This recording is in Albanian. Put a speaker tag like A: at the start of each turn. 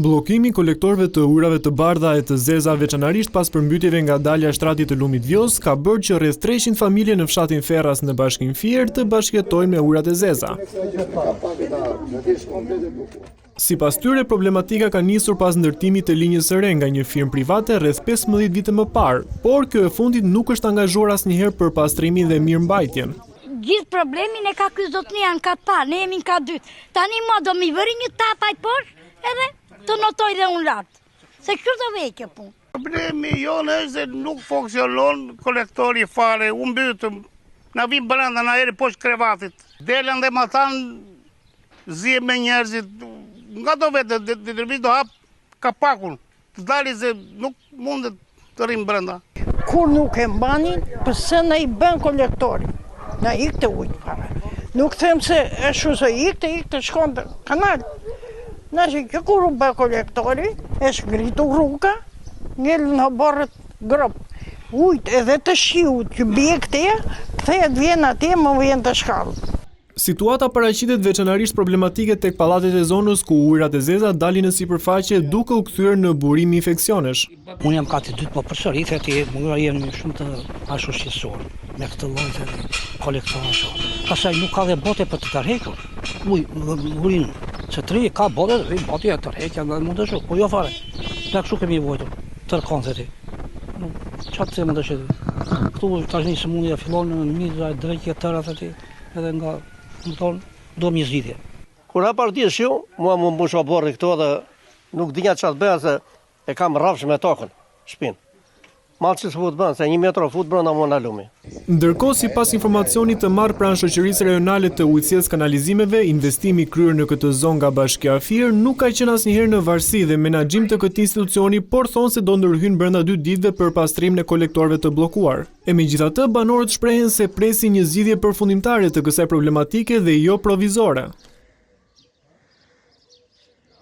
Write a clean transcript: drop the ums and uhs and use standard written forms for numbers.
A: Bllokimi i kolektorëve të ujrave të bardha e të zeza, veçanërisht pas përmbytjeve nga dalja e shtratit të lumit Vjoz, ka bërë që rreth 300 familje në fshatin Ferras në bashkinë Fier të bashkëjetojnë me ujrat e zeza. Sipas tyre, problematika ka nisur pas ndërtimit të linjës së re nga një firmë private rreth 15 vite më parë, por kjo e fundit nuk është angazhuar asnjëherë për pastrimin dhe mirëmbajtjen.
B: Gjithë problemin e ka ky zotnia në kat parë, ne jemi në kat dytë. Tani mua do mi vëri një tapajt poshtë edhe të notoj dhe unë lartë, se kështu të vejke punë.
C: Problemi jonë është se nuk funksionon kolektori fare, u mbytëm, na vim brenda, na eri poshtë krevatit. Delen dhe ma thanë, zje me njerëzit, nga do vetë, do hap kapakun, të dali se nuk mundet të rrim brenda.
D: Kur nuk e mbanin, pëse në i bën kolektori, në ikë të ujtë fare. Nuk them se e shu se ikë të shkon të kanal. Në që kjo kur u bë kolektori, e shgritu rruga, ngellë në borët gropë. Ujtë edhe të shiut që bje këteja, këthejet vjen atje, më vjen të shkallë.
A: Situata paraqitet veçanërisht problematike tek pallatet e zonës ku ujrat e zeza dalin në sipërfaqe duke u kthyer në burim infeksionesh.
E: Unë jam kati dytë, po përsërit e mëra jemi shumë të ashtushqetësuar me këtë lloj të kolektorash. Pastaj nuk ka dhe bote për të tërhequr. Burin se tri ka bote, bote e tërheqja nga mund të shoh, po jo fare. Ne kështu kemi vojtur tërkonceti. Çfarë të më dëshoj. Ktu tani sëmundja fillon në midra e drejtë të tëra aty edhe nga do mi zgjidhje.
F: Kur ha partish ju, mua më mbusha borri këto dhe nuk dinja çfarë të bëja se e kam rrafsh me tokën, shtëpinë. Mallçi s'fut bën, se 1 metër fut brenda mua na lumi.
A: Ndërkohë, sipas informacionit të marrë pranë Shoqërisë Rajonale të Ujitësisë Kanalizimeve, investimi kryer në këtë zonë nga Bashkia Fier nuk ka qenë asnjëherë në varësi dhe menaxhim të këtij institucioni, por thonë se do ndërhyjnë brenda 2 ditëve për pastrimin e kolektorëve të bllokuar. E megjithatë, banorët shprehen se presin një zgjidhje përfundimtare të kësaj problematike dhe jo provizore.